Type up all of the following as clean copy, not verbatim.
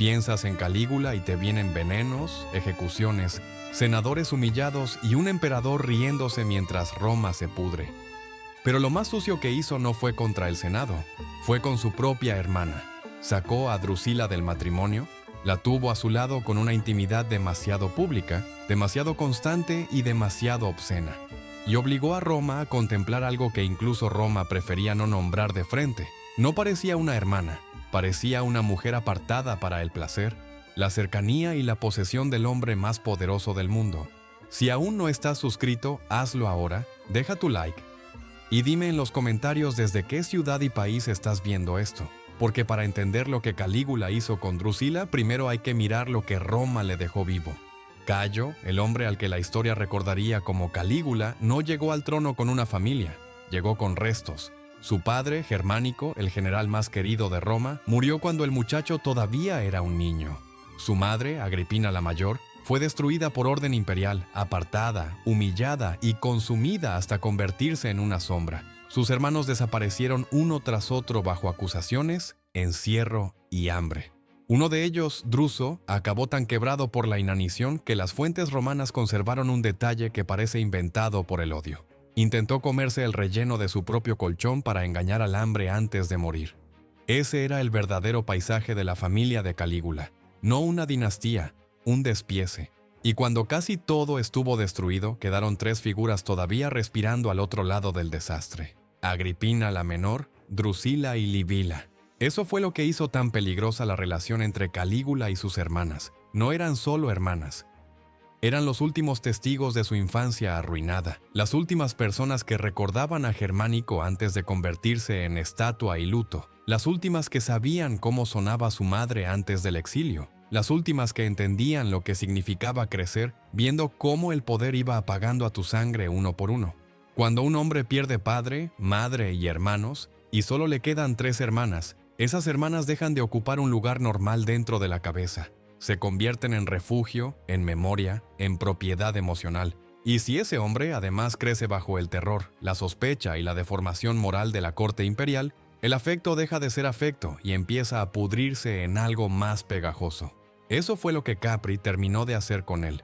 Piensas en Calígula y te vienen venenos, ejecuciones, senadores humillados y un emperador riéndose mientras Roma se pudre. Pero lo más sucio que hizo no fue contra el Senado, fue con su propia hermana. Sacó a Drusila del matrimonio, la tuvo a su lado con una intimidad demasiado pública, demasiado constante y demasiado obscena, y obligó a Roma a contemplar algo que incluso Roma prefería no nombrar de frente. No parecía una hermana, parecía una mujer apartada para el placer, la cercanía y la posesión del hombre más poderoso del mundo. Si aún no estás suscrito, hazlo ahora, deja tu like y dime en los comentarios desde qué ciudad y país estás viendo esto. Porque para entender lo que Calígula hizo con Drusila, primero hay que mirar lo que Roma le dejó vivo. Cayo, el hombre al que la historia recordaría como Calígula, no llegó al trono con una familia, llegó con restos. Su padre, Germánico, el general más querido de Roma, murió cuando el muchacho todavía era un niño. Su madre, Agripina la Mayor, fue destruida por orden imperial, apartada, humillada y consumida hasta convertirse en una sombra. Sus hermanos desaparecieron uno tras otro bajo acusaciones, encierro y hambre. Uno de ellos, Druso, acabó tan quebrado por la inanición que las fuentes romanas conservaron un detalle que parece inventado por el odio. Intentó comerse el relleno de su propio colchón para engañar al hambre antes de morir. Ese era el verdadero paisaje de la familia de Calígula, no una dinastía, un despiece. Y cuando casi todo estuvo destruido, quedaron tres figuras todavía respirando al otro lado del desastre: Agripina la Menor, Drusila y Livila. Eso fue lo que hizo tan peligrosa la relación entre Calígula y sus hermanas. No eran solo hermanas. Eran los últimos testigos de su infancia arruinada, las últimas personas que recordaban a Germánico antes de convertirse en estatua y luto, las últimas que sabían cómo sonaba su madre antes del exilio, las últimas que entendían lo que significaba crecer viendo cómo el poder iba apagando a tu sangre uno por uno. Cuando un hombre pierde padre, madre y hermanos, y solo le quedan 3 hermanas, esas hermanas dejan de ocupar un lugar normal dentro de la cabeza. Se convierten en refugio, en memoria, en propiedad emocional. Y si ese hombre además crece bajo el terror, la sospecha y la deformación moral de la corte imperial, el afecto deja de ser afecto y empieza a pudrirse en algo más pegajoso. Eso fue lo que Capri terminó de hacer con él.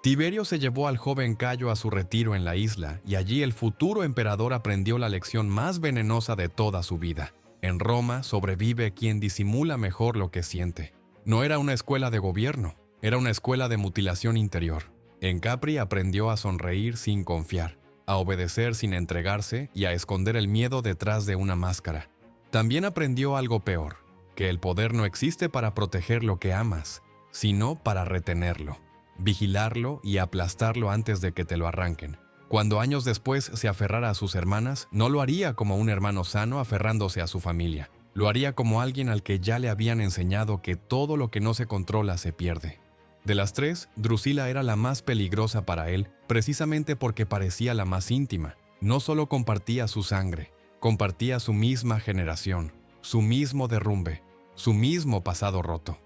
Tiberio se llevó al joven Cayo a su retiro en la isla y allí el futuro emperador aprendió la lección más venenosa de toda su vida. En Roma sobrevive quien disimula mejor lo que siente. No era una escuela de gobierno, era una escuela de mutilación interior. En Capri aprendió a sonreír sin confiar, a obedecer sin entregarse y a esconder el miedo detrás de una máscara. También aprendió algo peor, que el poder no existe para proteger lo que amas, sino para retenerlo, vigilarlo y aplastarlo antes de que te lo arranquen. Cuando años después se aferrara a sus hermanas, no lo haría como un hermano sano aferrándose a su familia. Lo haría como alguien al que ya le habían enseñado que todo lo que no se controla se pierde. De las 3, Drusila era la más peligrosa para él, precisamente porque parecía la más íntima. No solo compartía su sangre, compartía su misma generación, su mismo derrumbe, su mismo pasado roto.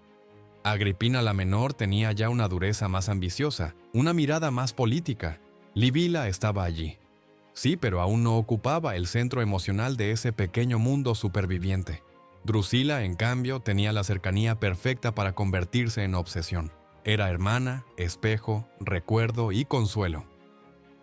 Agripina la Menor tenía ya una dureza más ambiciosa, una mirada más política. Livila estaba allí. Sí, pero aún no ocupaba el centro emocional de ese pequeño mundo superviviente. Drusila, en cambio, tenía la cercanía perfecta para convertirse en obsesión. Era hermana, espejo, recuerdo y consuelo.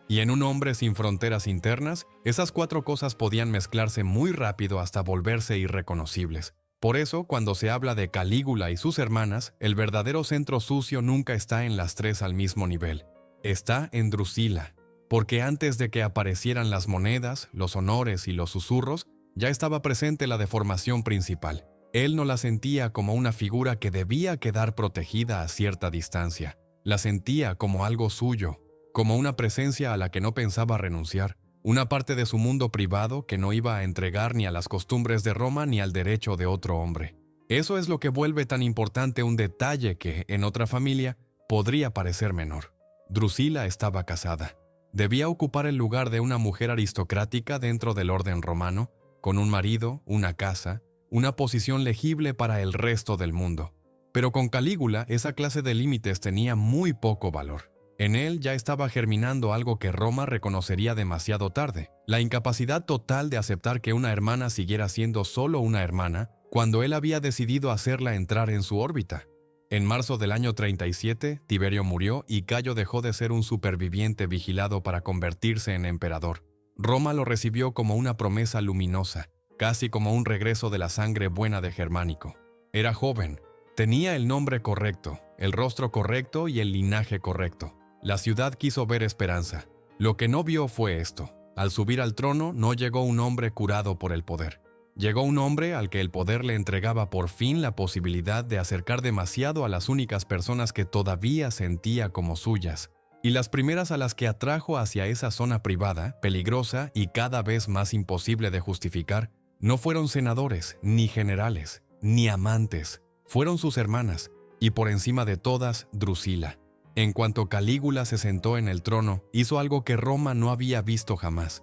Y en un hombre sin fronteras internas, esas 4 cosas podían mezclarse muy rápido hasta volverse irreconocibles. Por eso, cuando se habla de Calígula y sus hermanas, el verdadero centro sucio nunca está en las 3 al mismo nivel. Está en Drusila, porque antes de que aparecieran las monedas, los honores y los susurros, ya estaba presente la deformación principal. Él no la sentía como una figura que debía quedar protegida a cierta distancia. La sentía como algo suyo, como una presencia a la que no pensaba renunciar, una parte de su mundo privado que no iba a entregar ni a las costumbres de Roma ni al derecho de otro hombre. Eso es lo que vuelve tan importante un detalle que, en otra familia, podría parecer menor. Drusila estaba casada. Debía ocupar el lugar de una mujer aristocrática dentro del orden romano, con un marido, una casa, una posición legible para el resto del mundo. Pero con Calígula esa clase de límites tenía muy poco valor. En él ya estaba germinando algo que Roma reconocería demasiado tarde: la incapacidad total de aceptar que una hermana siguiera siendo solo una hermana, cuando él había decidido hacerla entrar en su órbita. En marzo del año 37, Tiberio murió y Cayo dejó de ser un superviviente vigilado para convertirse en emperador. Roma lo recibió como una promesa luminosa, casi como un regreso de la sangre buena de Germánico. Era joven, tenía el nombre correcto, el rostro correcto y el linaje correcto. La ciudad quiso ver esperanza. Lo que no vio fue esto. Al subir al trono no llegó un hombre curado por el poder. Llegó un hombre al que el poder le entregaba por fin la posibilidad de acercar demasiado a las únicas personas que todavía sentía como suyas, y las primeras a las que atrajo hacia esa zona privada, peligrosa y cada vez más imposible de justificar, no fueron senadores, ni generales, ni amantes, fueron sus hermanas, y por encima de todas, Drusila. En cuanto Calígula se sentó en el trono, hizo algo que Roma no había visto jamás.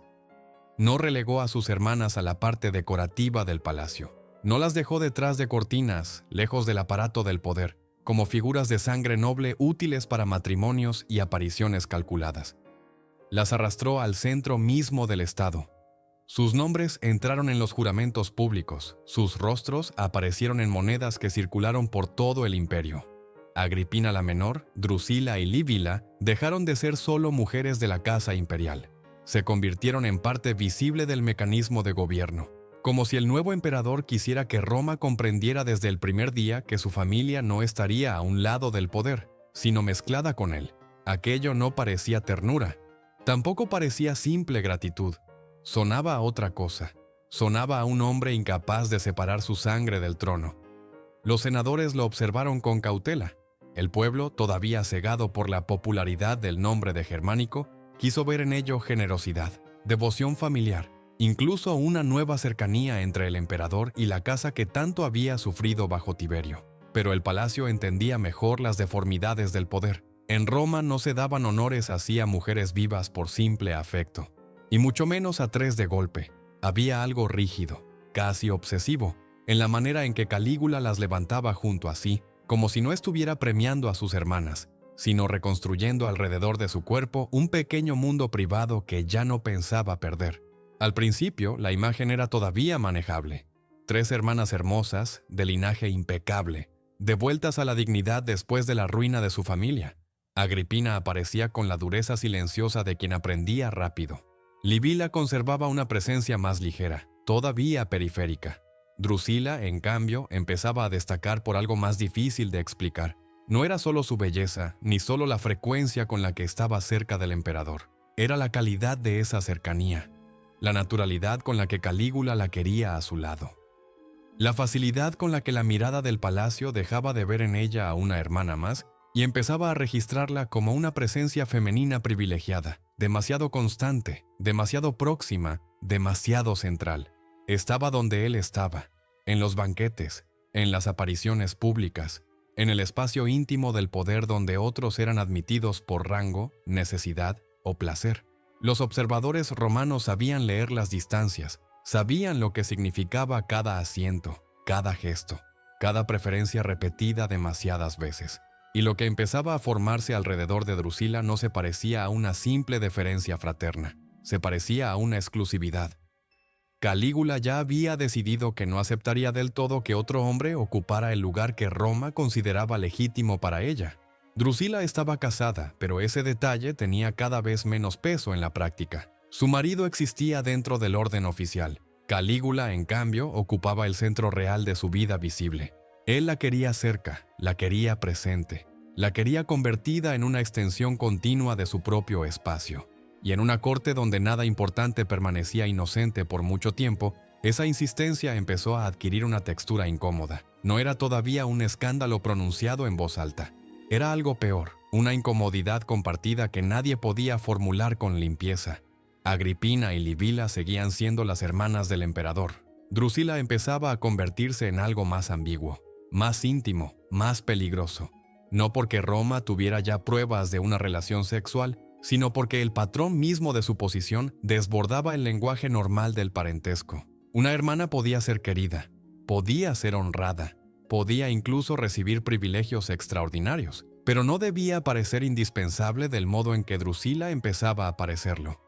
No relegó a sus hermanas a la parte decorativa del palacio. No las dejó detrás de cortinas, lejos del aparato del poder, como figuras de sangre noble útiles para matrimonios y apariciones calculadas. Las arrastró al centro mismo del Estado. Sus nombres entraron en los juramentos públicos, sus rostros aparecieron en monedas que circularon por todo el imperio. Agripina la Menor, Drusila y Livila dejaron de ser solo mujeres de la casa imperial. Se convirtieron en parte visible del mecanismo de gobierno, como si el nuevo emperador quisiera que Roma comprendiera desde el primer día que su familia no estaría a un lado del poder, sino mezclada con él. Aquello no parecía ternura, tampoco parecía simple gratitud. Sonaba a otra cosa, sonaba a un hombre incapaz de separar su sangre del trono. Los senadores lo observaron con cautela. El pueblo, todavía cegado por la popularidad del nombre de Germánico, quiso ver en ello generosidad, devoción familiar, incluso una nueva cercanía entre el emperador y la casa que tanto había sufrido bajo Tiberio. Pero el palacio entendía mejor las deformidades del poder. En Roma no se daban honores así a mujeres vivas por simple afecto, y mucho menos a tres de golpe. Había algo rígido, casi obsesivo, en la manera en que Calígula las levantaba junto a sí, como si no estuviera premiando a sus hermanas, sino reconstruyendo alrededor de su cuerpo un pequeño mundo privado que ya no pensaba perder. Al principio, la imagen era todavía manejable. Tres hermanas hermosas, de linaje impecable, devueltas a la dignidad después de la ruina de su familia. Agripina aparecía con la dureza silenciosa de quien aprendía rápido. Livila conservaba una presencia más ligera, todavía periférica. Drusila, en cambio, empezaba a destacar por algo más difícil de explicar. No era solo su belleza, ni solo la frecuencia con la que estaba cerca del emperador. Era la calidad de esa cercanía, la naturalidad con la que Calígula la quería a su lado. La facilidad con la que la mirada del palacio dejaba de ver en ella a una hermana más y empezaba a registrarla como una presencia femenina privilegiada, demasiado constante, demasiado próxima, demasiado central. Estaba donde él estaba, en los banquetes, en las apariciones públicas, en el espacio íntimo del poder donde otros eran admitidos por rango, necesidad o placer. Los observadores romanos sabían leer las distancias, sabían lo que significaba cada asiento, cada gesto, cada preferencia repetida demasiadas veces. Y lo que empezaba a formarse alrededor de Drusila no se parecía a una simple deferencia fraterna, se parecía a una exclusividad. Calígula ya había decidido que no aceptaría del todo que otro hombre ocupara el lugar que Roma consideraba legítimo para ella. Drusila estaba casada, pero ese detalle tenía cada vez menos peso en la práctica. Su marido existía dentro del orden oficial. Calígula, en cambio, ocupaba el centro real de su vida visible. Él la quería cerca, la quería presente, la quería convertida en una extensión continua de su propio espacio. Y en una corte donde nada importante permanecía inocente por mucho tiempo, esa insistencia empezó a adquirir una textura incómoda. No era todavía un escándalo pronunciado en voz alta. Era algo peor, una incomodidad compartida que nadie podía formular con limpieza. Agripina y Livila seguían siendo las hermanas del emperador. Drusila empezaba a convertirse en algo más ambiguo, más íntimo, más peligroso. No porque Roma tuviera ya pruebas de una relación sexual, sino porque el patrón mismo de su posición desbordaba el lenguaje normal del parentesco. Una hermana podía ser querida, podía ser honrada, podía incluso recibir privilegios extraordinarios, pero no debía parecer indispensable del modo en que Drusila empezaba a parecerlo.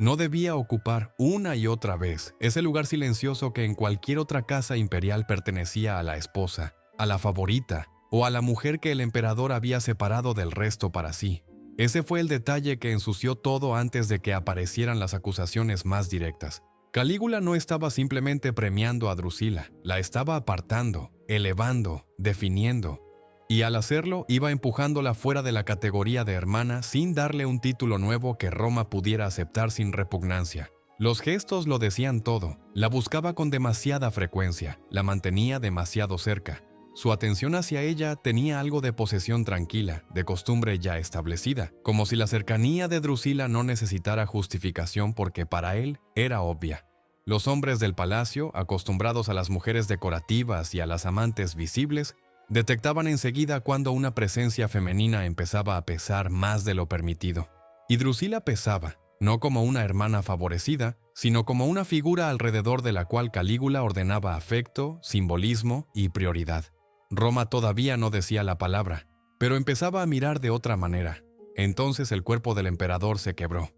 No debía ocupar una y otra vez ese lugar silencioso que en cualquier otra casa imperial pertenecía a la esposa, a la favorita o a la mujer que el emperador había separado del resto para sí. Ese fue el detalle que ensució todo antes de que aparecieran las acusaciones más directas. Calígula no estaba simplemente premiando a Drusila, la estaba apartando, elevando, definiendo. Y al hacerlo, iba empujándola fuera de la categoría de hermana sin darle un título nuevo que Roma pudiera aceptar sin repugnancia. Los gestos lo decían todo. La buscaba con demasiada frecuencia, la mantenía demasiado cerca. Su atención hacia ella tenía algo de posesión tranquila, de costumbre ya establecida, como si la cercanía de Drusila no necesitara justificación porque para él era obvia. Los hombres del palacio, acostumbrados a las mujeres decorativas y a las amantes visibles, detectaban enseguida cuando una presencia femenina empezaba a pesar más de lo permitido. Y Drusila pesaba, no como una hermana favorecida, sino como una figura alrededor de la cual Calígula ordenaba afecto, simbolismo y prioridad. Roma todavía no decía la palabra, pero empezaba a mirar de otra manera. Entonces el cuerpo del emperador se quebró.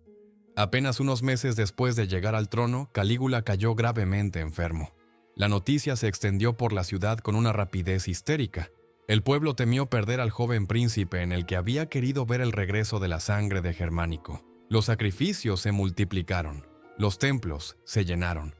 Apenas unos meses después de llegar al trono, Calígula cayó gravemente enfermo. La noticia se extendió por la ciudad con una rapidez histérica. El pueblo temió perder al joven príncipe en el que había querido ver el regreso de la sangre de Germánico. Los sacrificios se multiplicaron. Los templos se llenaron.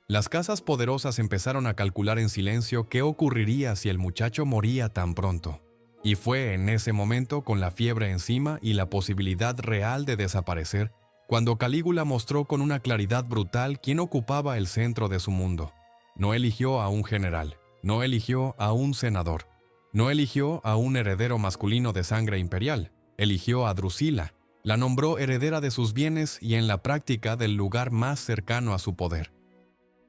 Las casas poderosas empezaron a calcular en silencio qué ocurriría si el muchacho moría tan pronto. Y fue en ese momento, con la fiebre encima y la posibilidad real de desaparecer, cuando Calígula mostró con una claridad brutal quién ocupaba el centro de su mundo. No eligió a un general, no eligió a un senador, no eligió a un heredero masculino de sangre imperial, eligió a Drusila, la nombró heredera de sus bienes y en la práctica del lugar más cercano a su poder.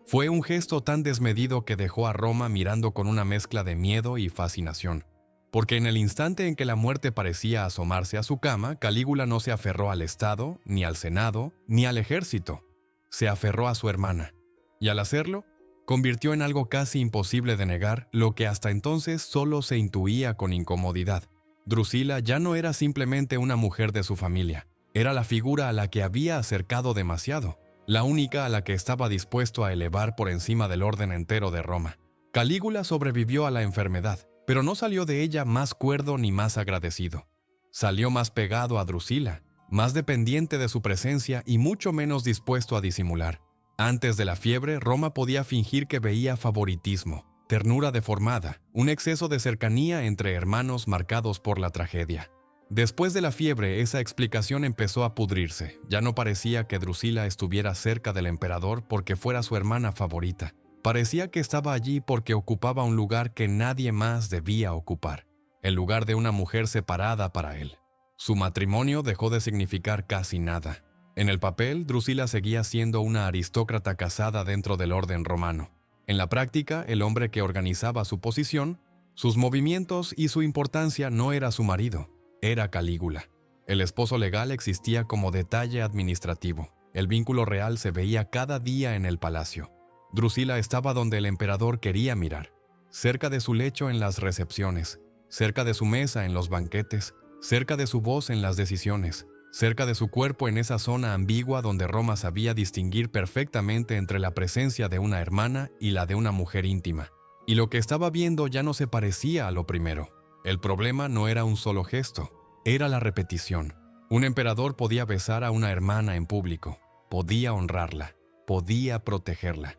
Fue un gesto tan desmedido que dejó a Roma mirando con una mezcla de miedo y fascinación, porque en el instante en que la muerte parecía asomarse a su cama, Calígula no se aferró al Estado, ni al Senado, ni al ejército, se aferró a su hermana, y al hacerlo, convirtió en algo casi imposible de negar lo que hasta entonces solo se intuía con incomodidad. Drusila ya no era simplemente una mujer de su familia, era la figura a la que había acercado demasiado, la única a la que estaba dispuesto a elevar por encima del orden entero de Roma. Calígula sobrevivió a la enfermedad, pero no salió de ella más cuerdo ni más agradecido. Salió más pegado a Drusila, más dependiente de su presencia y mucho menos dispuesto a disimular. Antes de la fiebre, Roma podía fingir que veía favoritismo, ternura deformada, un exceso de cercanía entre hermanos marcados por la tragedia. Después de la fiebre, esa explicación empezó a pudrirse. Ya no parecía que Drusila estuviera cerca del emperador porque fuera su hermana favorita. Parecía que estaba allí porque ocupaba un lugar que nadie más debía ocupar, el lugar de una mujer separada para él. Su matrimonio dejó de significar casi nada. En el papel, Drusila seguía siendo una aristócrata casada dentro del orden romano. En la práctica, el hombre que organizaba su posición, sus movimientos y su importancia no era su marido, era Calígula. El esposo legal existía como detalle administrativo. El vínculo real se veía cada día en el palacio. Drusila estaba donde el emperador quería mirar, cerca de su lecho en las recepciones, cerca de su mesa en los banquetes, cerca de su voz en las decisiones, cerca de su cuerpo en esa zona ambigua donde Roma sabía distinguir perfectamente entre la presencia de una hermana y la de una mujer íntima. Y lo que estaba viendo ya no se parecía a lo primero. El problema no era un solo gesto, era la repetición. Un emperador podía besar a una hermana en público, podía honrarla, podía protegerla.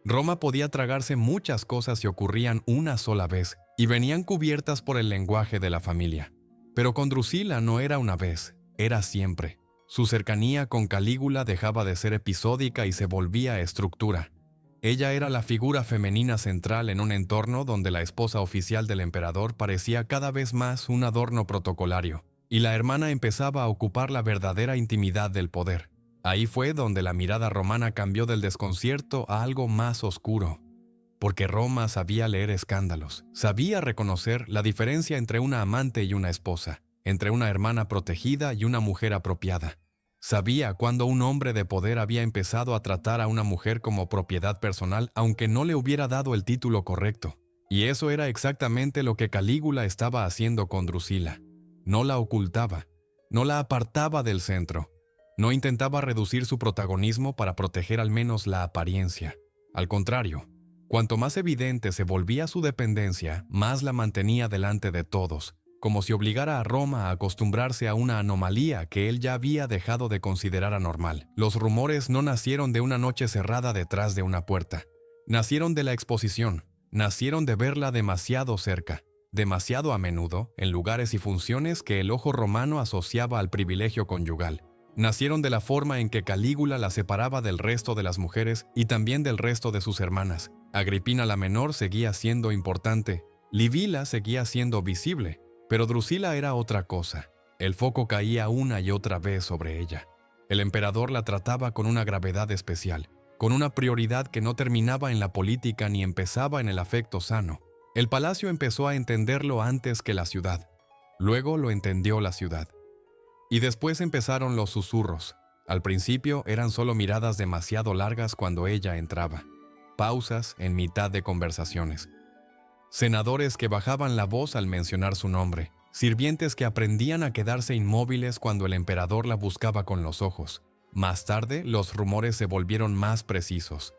Roma podía tragarse muchas cosas si ocurrían una sola vez y venían cubiertas por el lenguaje de la familia. Pero con Drusila no era una vez, era siempre. Su cercanía con Calígula dejaba de ser episódica y se volvía estructura. Ella era la figura femenina central en un entorno donde la esposa oficial del emperador parecía cada vez más un adorno protocolario, y la hermana empezaba a ocupar la verdadera intimidad del poder. Ahí fue donde la mirada romana cambió del desconcierto a algo más oscuro, porque Roma sabía leer escándalos, sabía reconocer la diferencia entre una amante y una esposa, entre una hermana protegida y una mujer apropiada. Sabía cuando un hombre de poder había empezado a tratar a una mujer como propiedad personal aunque no le hubiera dado el título correcto. Y eso era exactamente lo que Calígula estaba haciendo con Drusila. No la ocultaba, no la apartaba del centro. No intentaba reducir su protagonismo para proteger al menos la apariencia. Al contrario, cuanto más evidente se volvía su dependencia, más la mantenía delante de todos, como si obligara a Roma a acostumbrarse a una anomalía que él ya había dejado de considerar anormal. Los rumores no nacieron de una noche cerrada detrás de una puerta. Nacieron de la exposición, nacieron de verla demasiado cerca, demasiado a menudo, en lugares y funciones que el ojo romano asociaba al privilegio conyugal. Nacieron de la forma en que Calígula la separaba del resto de las mujeres y también del resto de sus hermanas. Agripina la menor seguía siendo importante, Livila seguía siendo visible, pero Drusila era otra cosa. El foco caía una y otra vez sobre ella. El emperador la trataba con una gravedad especial, con una prioridad que no terminaba en la política ni empezaba en el afecto sano. El palacio empezó a entenderlo antes que la ciudad. Luego lo entendió la ciudad. Y después empezaron los susurros. Al principio eran solo miradas demasiado largas cuando ella entraba. Pausas en mitad de conversaciones. Senadores que bajaban la voz al mencionar su nombre. Sirvientes que aprendían a quedarse inmóviles cuando el emperador la buscaba con los ojos. Más tarde, los rumores se volvieron más precisos.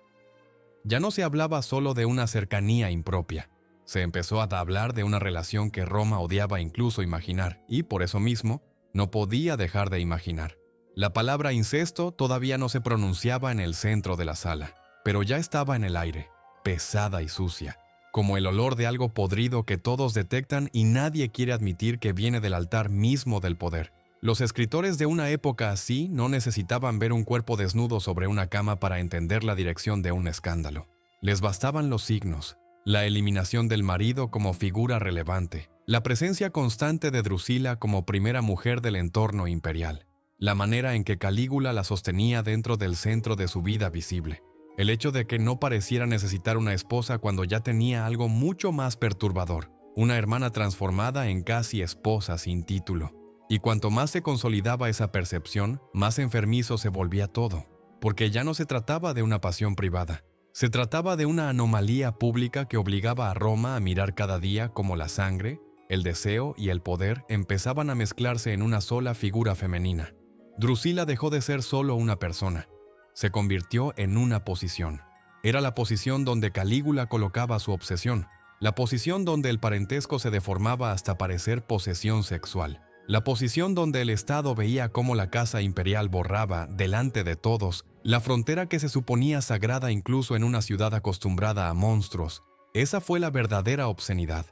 Ya no se hablaba solo de una cercanía impropia. Se empezó a hablar de una relación que Roma odiaba incluso imaginar, y por eso mismo, no podía dejar de imaginar. La palabra incesto todavía no se pronunciaba en el centro de la sala, pero ya estaba en el aire, pesada y sucia, como el olor de algo podrido que todos detectan y nadie quiere admitir que viene del altar mismo del poder. Los escritores de una época así no necesitaban ver un cuerpo desnudo sobre una cama para entender la dirección de un escándalo. Les bastaban los signos, la eliminación del marido como figura relevante, la presencia constante de Drusila como primera mujer del entorno imperial, la manera en que Calígula la sostenía dentro del centro de su vida visible, el hecho de que no pareciera necesitar una esposa cuando ya tenía algo mucho más perturbador, una hermana transformada en casi esposa sin título. Y cuanto más se consolidaba esa percepción, más enfermizo se volvía todo, porque ya no se trataba de una pasión privada. Se trataba de una anomalía pública que obligaba a Roma a mirar cada día como la sangre, el deseo y el poder empezaban a mezclarse en una sola figura femenina. Drusila dejó de ser solo una persona. Se convirtió en una posición. Era la posición donde Calígula colocaba su obsesión, la posición donde el parentesco se deformaba hasta parecer posesión sexual. La posición donde el Estado veía cómo la casa imperial borraba, delante de todos, la frontera que se suponía sagrada incluso en una ciudad acostumbrada a monstruos. Esa fue la verdadera obscenidad.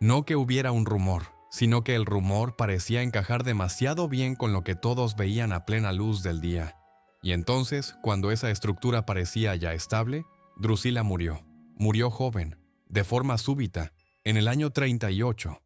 No que hubiera un rumor, sino que el rumor parecía encajar demasiado bien con lo que todos veían a plena luz del día. Y entonces, cuando esa estructura parecía ya estable, Drusila murió. Murió joven, de forma súbita, en el año 38.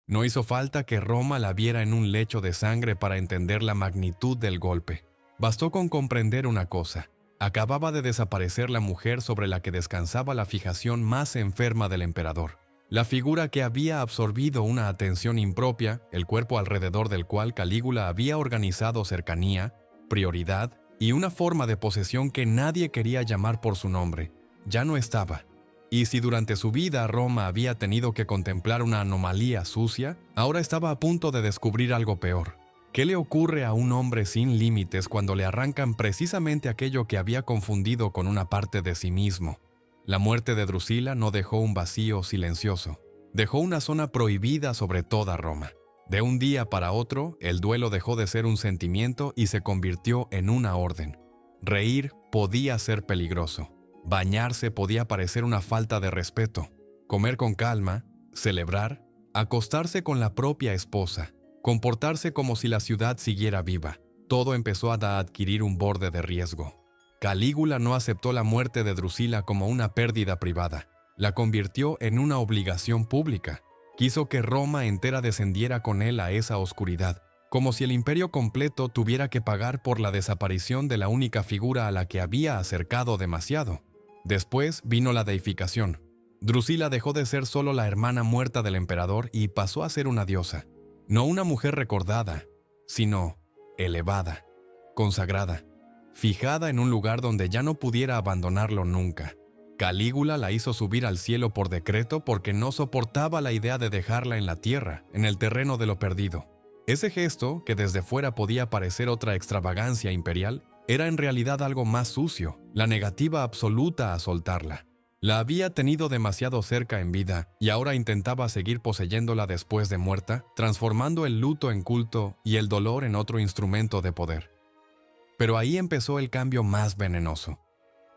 No hizo falta que Roma la viera en un lecho de sangre para entender la magnitud del golpe. Bastó con comprender una cosa. Acababa de desaparecer la mujer sobre la que descansaba la fijación más enferma del emperador. La figura que había absorbido una atención impropia, el cuerpo alrededor del cual Calígula había organizado cercanía, prioridad y una forma de posesión que nadie quería llamar por su nombre, ya no estaba. Y si durante su vida Roma había tenido que contemplar una anomalía sucia, ahora estaba a punto de descubrir algo peor. ¿Qué le ocurre a un hombre sin límites cuando le arrancan precisamente aquello que había confundido con una parte de sí mismo? La muerte de Drusila no dejó un vacío silencioso. Dejó una zona prohibida sobre toda Roma. De un día para otro, el duelo dejó de ser un sentimiento y se convirtió en una orden. Reír podía ser peligroso. Bañarse podía parecer una falta de respeto. Comer con calma, celebrar, acostarse con la propia esposa, comportarse como si la ciudad siguiera viva. Todo empezó a adquirir un borde de riesgo. Calígula no aceptó la muerte de Drusila como una pérdida privada. La convirtió en una obligación pública. Quiso que Roma entera descendiera con él a esa oscuridad, como si el imperio completo tuviera que pagar por la desaparición de la única figura a la que había acercado demasiado. Después vino la deificación. Drusila dejó de ser solo la hermana muerta del emperador y pasó a ser una diosa. No una mujer recordada, sino elevada, consagrada, fijada en un lugar donde ya no pudiera abandonarlo nunca. Calígula la hizo subir al cielo por decreto porque no soportaba la idea de dejarla en la tierra, en el terreno de lo perdido. Ese gesto, que desde fuera podía parecer otra extravagancia imperial, era en realidad algo más sucio, la negativa absoluta a soltarla. La había tenido demasiado cerca en vida y ahora intentaba seguir poseyéndola después de muerta, transformando el luto en culto y el dolor en otro instrumento de poder. Pero ahí empezó el cambio más venenoso.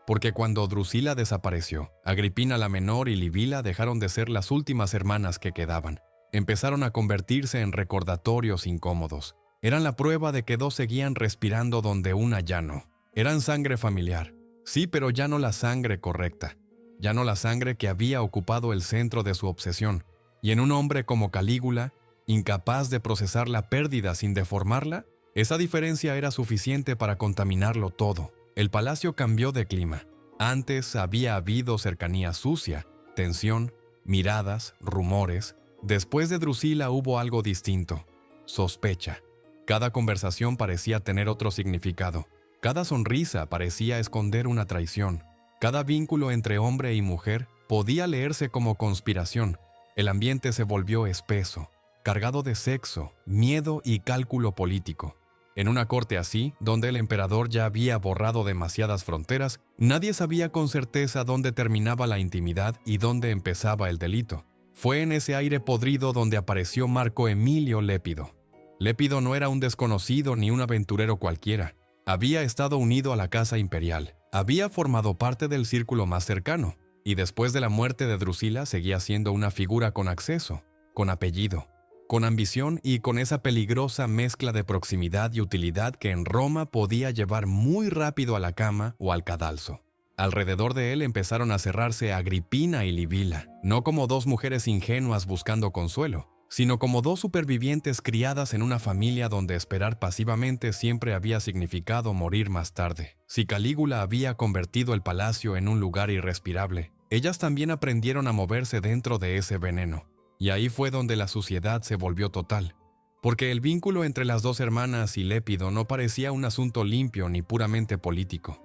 Porque cuando Drusila desapareció, Agripina la menor y Livila dejaron de ser las últimas hermanas que quedaban. Empezaron a convertirse en recordatorios incómodos. Eran la prueba de que dos seguían respirando donde una ya no. Eran sangre familiar. Sí, pero ya no la sangre correcta. Ya no la sangre que había ocupado el centro de su obsesión. Y en un hombre como Calígula, incapaz de procesar la pérdida sin deformarla, esa diferencia era suficiente para contaminarlo todo. El palacio cambió de clima. Antes había habido cercanía sucia, tensión, miradas, rumores. Después de Drusila hubo algo distinto: sospecha. Cada conversación parecía tener otro significado. Cada sonrisa parecía esconder una traición. Cada vínculo entre hombre y mujer podía leerse como conspiración. El ambiente se volvió espeso, cargado de sexo, miedo y cálculo político. En una corte así, donde el emperador ya había borrado demasiadas fronteras, nadie sabía con certeza dónde terminaba la intimidad y dónde empezaba el delito. Fue en ese aire podrido donde apareció Marco Emilio Lépido. Lépido no era un desconocido ni un aventurero cualquiera. Había estado unido a la casa imperial, había formado parte del círculo más cercano, y después de la muerte de Drusila seguía siendo una figura con acceso, con apellido, con ambición y con esa peligrosa mezcla de proximidad y utilidad que en Roma podía llevar muy rápido a la cama o al cadalso. Alrededor de él empezaron a cerrarse Agripina y Livila, no como dos mujeres ingenuas buscando consuelo, sino como dos supervivientes criadas en una familia donde esperar pasivamente siempre había significado morir más tarde. Si Calígula había convertido el palacio en un lugar irrespirable, ellas también aprendieron a moverse dentro de ese veneno. Y ahí fue donde la suciedad se volvió total, porque el vínculo entre las dos hermanas y Lépido no parecía un asunto limpio ni puramente político.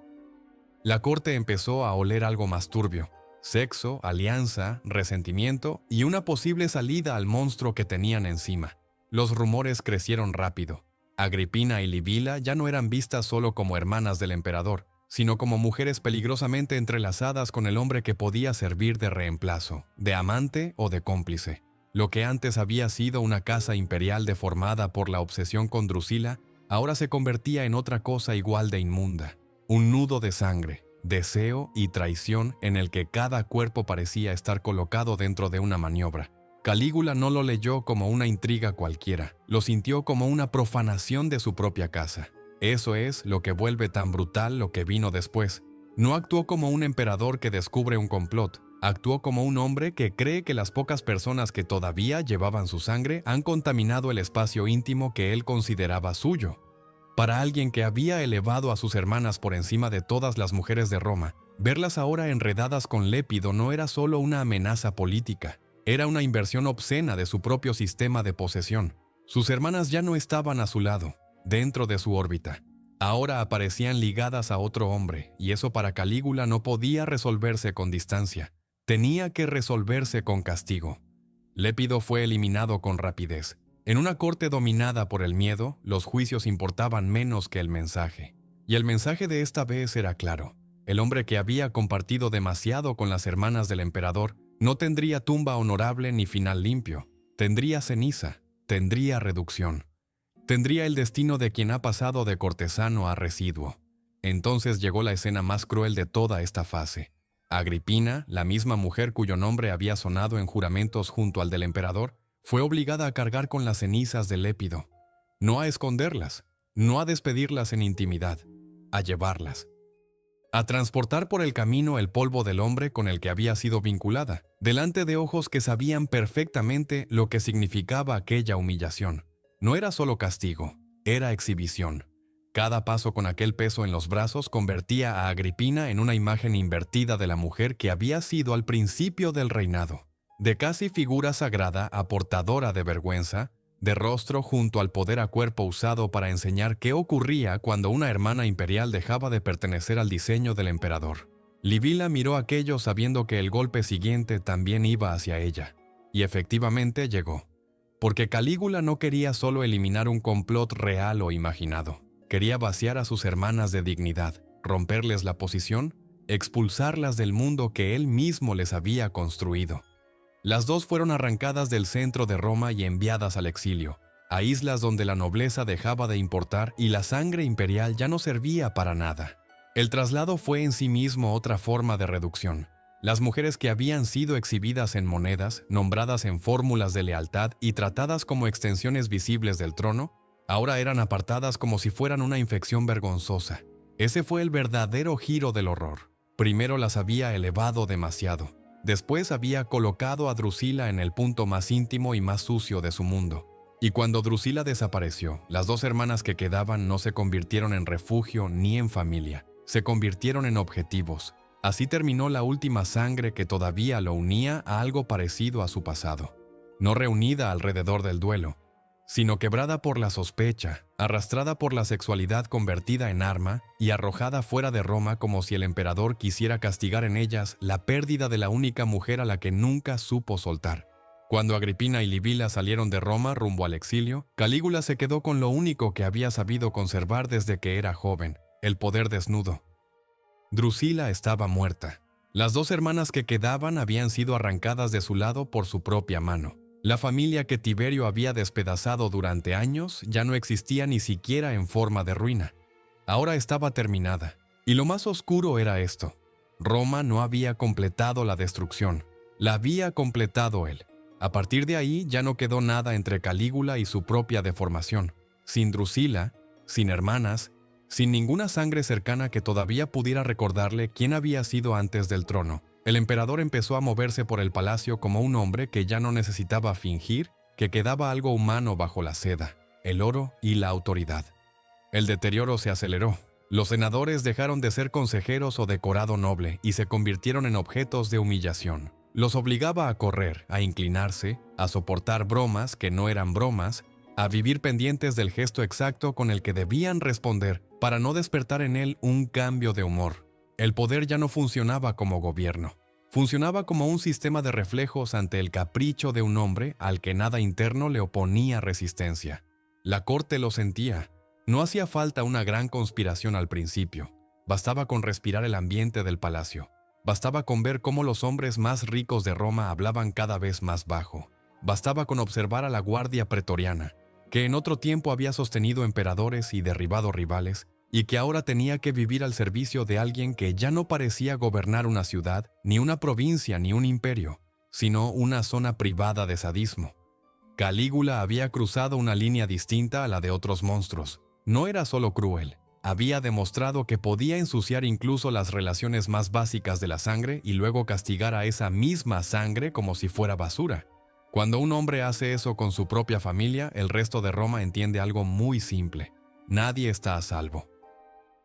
La corte empezó a oler algo más turbio: sexo, alianza, resentimiento y una posible salida al monstruo que tenían encima. Los rumores crecieron rápido. Agripina y Livila ya no eran vistas solo como hermanas del emperador, sino como mujeres peligrosamente entrelazadas con el hombre que podía servir de reemplazo, de amante o de cómplice. Lo que antes había sido una casa imperial deformada por la obsesión con Drusila, ahora se convertía en otra cosa igual de inmunda: un nudo de sangre, deseo y traición en el que cada cuerpo parecía estar colocado dentro de una maniobra. Calígula no lo leyó como una intriga cualquiera, lo sintió como una profanación de su propia casa. Eso es lo que vuelve tan brutal lo que vino después. No actuó como un emperador que descubre un complot, actuó como un hombre que cree que las pocas personas que todavía llevaban su sangre han contaminado el espacio íntimo que él consideraba suyo. Para alguien que había elevado a sus hermanas por encima de todas las mujeres de Roma, verlas ahora enredadas con Lépido no era solo una amenaza política, era una inversión obscena de su propio sistema de posesión. Sus hermanas ya no estaban a su lado, dentro de su órbita. Ahora aparecían ligadas a otro hombre, y eso para Calígula no podía resolverse con distancia. Tenía que resolverse con castigo. Lépido fue eliminado con rapidez. En una corte dominada por el miedo, los juicios importaban menos que el mensaje. Y el mensaje de esta vez era claro. El hombre que había compartido demasiado con las hermanas del emperador no tendría tumba honorable ni final limpio. Tendría ceniza, tendría reducción. Tendría el destino de quien ha pasado de cortesano a residuo. Entonces llegó la escena más cruel de toda esta fase. Agripina, la misma mujer cuyo nombre había sonado en juramentos junto al del emperador, fue obligada a cargar con las cenizas de Lépido. No a esconderlas, no a despedirlas en intimidad, a llevarlas. A transportar por el camino el polvo del hombre con el que había sido vinculada, delante de ojos que sabían perfectamente lo que significaba aquella humillación. No era solo castigo, era exhibición. Cada paso con aquel peso en los brazos convertía a Agripina en una imagen invertida de la mujer que había sido al principio del reinado, de casi figura sagrada a portadora de vergüenza, de rostro junto al poder a cuerpo usado para enseñar qué ocurría cuando una hermana imperial dejaba de pertenecer al diseño del emperador. Livila miró aquello sabiendo que el golpe siguiente también iba hacia ella, y efectivamente llegó. porque Calígula no quería solo eliminar un complot real o imaginado. Quería vaciar a sus hermanas de dignidad, romperles la posición, expulsarlas del mundo que él mismo les había construido. Las dos fueron arrancadas del centro de Roma y enviadas al exilio, a islas donde la nobleza dejaba de importar y la sangre imperial ya no servía para nada. El traslado fue en sí mismo otra forma de reducción. Las mujeres que habían sido exhibidas en monedas, nombradas en fórmulas de lealtad y tratadas como extensiones visibles del trono, ahora eran apartadas como si fueran una infección vergonzosa. Ese fue el verdadero giro del horror. Primero las había elevado demasiado. Después había colocado a Drusila en el punto más íntimo y más sucio de su mundo. Y cuando Drusila desapareció, las dos hermanas que quedaban no se convirtieron en refugio ni en familia. Se convirtieron en objetivos. Así terminó la última sangre que todavía lo unía a algo parecido a su pasado. No reunida alrededor del duelo, sino quebrada por la sospecha, arrastrada por la sexualidad convertida en arma y arrojada fuera de Roma como si el emperador quisiera castigar en ellas la pérdida de la única mujer a la que nunca supo soltar. Cuando Agripina y Libila salieron de Roma rumbo al exilio, Calígula se quedó con lo único que había sabido conservar desde que era joven, el poder desnudo. Drusila estaba muerta. Las dos hermanas que quedaban habían sido arrancadas de su lado por su propia mano. La familia que Tiberio había despedazado durante años ya no existía ni siquiera en forma de ruina. Ahora estaba terminada. Y lo más oscuro era esto. Roma no había completado la destrucción. La había completado él. A partir de ahí ya no quedó nada entre Calígula y su propia deformación. Sin Drusila, sin hermanas, sin ninguna sangre cercana que todavía pudiera recordarle quién había sido antes del trono. El emperador empezó a moverse por el palacio como un hombre que ya no necesitaba fingir que quedaba algo humano bajo la seda, el oro y la autoridad. El deterioro se aceleró. Los senadores dejaron de ser consejeros o decorado noble y se convirtieron en objetos de humillación. Los obligaba a correr, a inclinarse, a soportar bromas que no eran bromas, a vivir pendientes del gesto exacto con el que debían responder para no despertar en él un cambio de humor. El poder ya no funcionaba como gobierno. Funcionaba como un sistema de reflejos ante el capricho de un hombre al que nada interno le oponía resistencia. La corte lo sentía. No hacía falta una gran conspiración al principio. Bastaba con respirar el ambiente del palacio. Bastaba con ver cómo los hombres más ricos de Roma hablaban cada vez más bajo. Bastaba con observar a la guardia pretoriana, que en otro tiempo había sostenido emperadores y derribado rivales, y que ahora tenía que vivir al servicio de alguien que ya no parecía gobernar una ciudad, ni una provincia, ni un imperio, sino una zona privada de sadismo. Calígula había cruzado una línea distinta a la de otros monstruos. No era solo cruel, había demostrado que podía ensuciar incluso las relaciones más básicas de la sangre y luego castigar a esa misma sangre como si fuera basura. Cuando un hombre hace eso con su propia familia, el resto de Roma entiende algo muy simple: nadie está a salvo.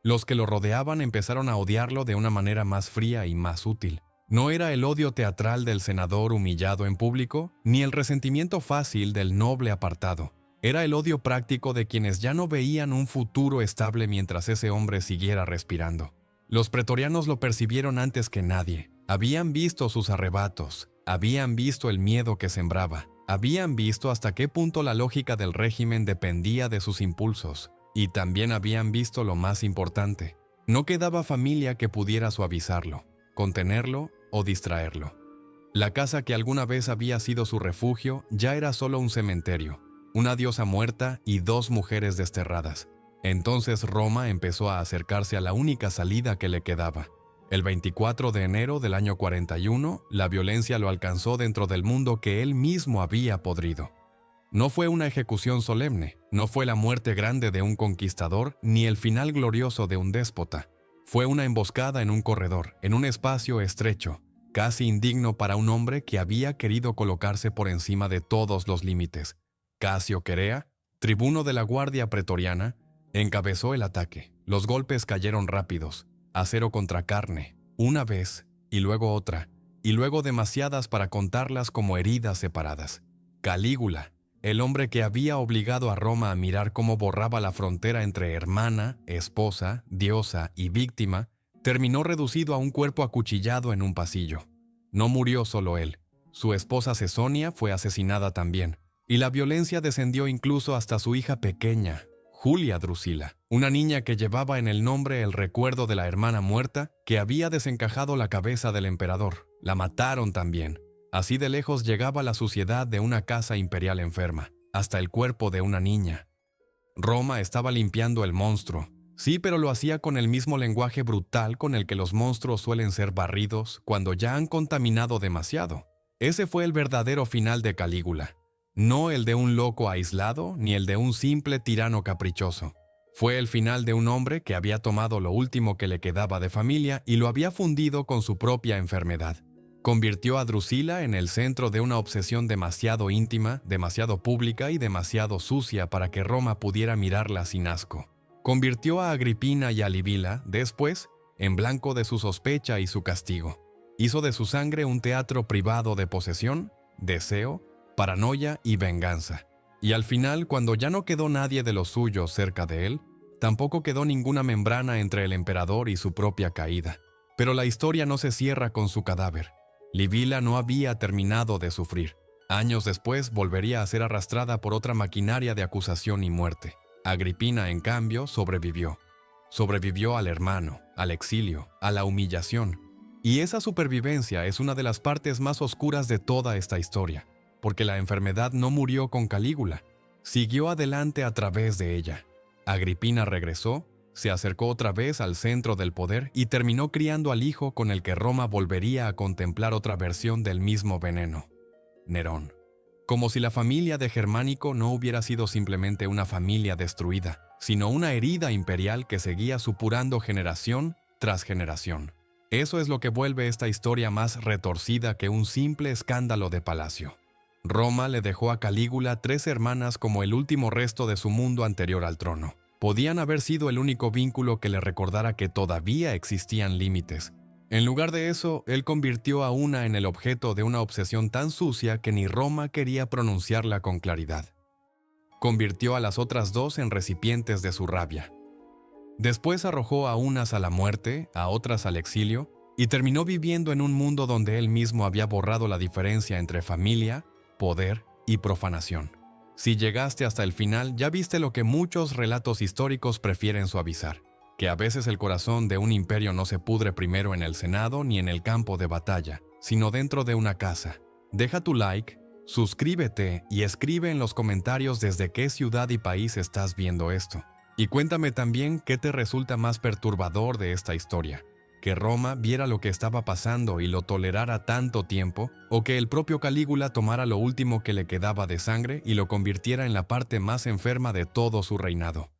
Los que lo rodeaban empezaron a odiarlo de una manera más fría y más útil. No era el odio teatral del senador humillado en público, ni el resentimiento fácil del noble apartado. Era el odio práctico de quienes ya no veían un futuro estable mientras ese hombre siguiera respirando. Los pretorianos lo percibieron antes que nadie. Habían visto sus arrebatos, habían visto el miedo que sembraba, habían visto hasta qué punto la lógica del régimen dependía de sus impulsos. Y también habían visto lo más importante: no quedaba familia que pudiera suavizarlo, contenerlo o distraerlo. La casa que alguna vez había sido su refugio ya era solo un cementerio, una diosa muerta y dos mujeres desterradas. Entonces Roma empezó a acercarse a la única salida que le quedaba. El 24 de enero del año 41, la violencia lo alcanzó dentro del mundo que él mismo había podrido. No fue una ejecución solemne, no fue la muerte grande de un conquistador, ni el final glorioso de un déspota. Fue una emboscada en un corredor, en un espacio estrecho, casi indigno para un hombre que había querido colocarse por encima de todos los límites. Casio Querea, tribuno de la guardia pretoriana, encabezó el ataque. Los golpes cayeron rápidos, acero contra carne, una vez, y luego otra, y luego demasiadas para contarlas como heridas separadas. Calígula, el hombre que había obligado a Roma a mirar cómo borraba la frontera entre hermana, esposa, diosa y víctima, terminó reducido a un cuerpo acuchillado en un pasillo. No murió solo él. Su esposa Cesonia fue asesinada también. y la violencia descendió incluso hasta su hija pequeña, Julia Drusila, una niña que llevaba en el nombre el recuerdo de la hermana muerta que había desencajado la cabeza del emperador. La mataron también. Así de lejos llegaba la suciedad de una casa imperial enferma, hasta el cuerpo de una niña. Roma estaba limpiando el monstruo. Sí, pero lo hacía con el mismo lenguaje brutal con el que los monstruos suelen ser barridos cuando ya han contaminado demasiado. Ese fue el verdadero final de Calígula. No el de un loco aislado, ni el de un simple tirano caprichoso. Fue el final de un hombre que había tomado lo último que le quedaba de familia y lo había fundido con su propia enfermedad. Convirtió a Drusila en el centro de una obsesión demasiado íntima, demasiado pública y demasiado sucia para que Roma pudiera mirarla sin asco. Convirtió a Agripina y a Livila, después, en blanco de su sospecha y su castigo. Hizo de su sangre un teatro privado de posesión, deseo, paranoia y venganza. Y al final, cuando ya no quedó nadie de los suyos cerca de él, tampoco quedó ninguna membrana entre el emperador y su propia caída. Pero la historia no se cierra con su cadáver. Livila no había terminado de sufrir. Años después volvería a ser arrastrada por otra maquinaria de acusación y muerte. Agripina, en cambio, sobrevivió. Sobrevivió al hermano, al exilio, a la humillación. Y esa supervivencia es una de las partes más oscuras de toda esta historia, porque la enfermedad no murió con Calígula, siguió adelante a través de ella. Agripina regresó, se acercó otra vez al centro del poder y terminó criando al hijo con el que Roma volvería a contemplar otra versión del mismo veneno, Nerón. Como si la familia de Germánico no hubiera sido simplemente una familia destruida, sino una herida imperial que seguía supurando generación tras generación. Eso es lo que vuelve esta historia más retorcida que un simple escándalo de palacio. Roma le dejó a Calígula 3 hermanas como el último resto de su mundo anterior al trono. Podían haber sido el único vínculo que le recordara que todavía existían límites. En lugar de eso, él convirtió a una en el objeto de una obsesión tan sucia que ni Roma quería pronunciarla con claridad. Convirtió a las otras 2 en recipientes de su rabia. Después arrojó a unas a la muerte, a otras al exilio, y terminó viviendo en un mundo donde él mismo había borrado la diferencia entre familia, poder y profanación. Si llegaste hasta el final, ya viste lo que muchos relatos históricos prefieren suavizar, que a veces el corazón de un imperio no se pudre primero en el Senado ni en el campo de batalla, sino dentro de una casa. Deja tu like, suscríbete y escribe en los comentarios desde qué ciudad y país estás viendo esto. Y cuéntame también qué te resulta más perturbador de esta historia. Que Roma viera lo que estaba pasando y lo tolerara tanto tiempo, o que el propio Calígula tomara lo último que le quedaba de sangre y lo convirtiera en la parte más enferma de todo su reinado.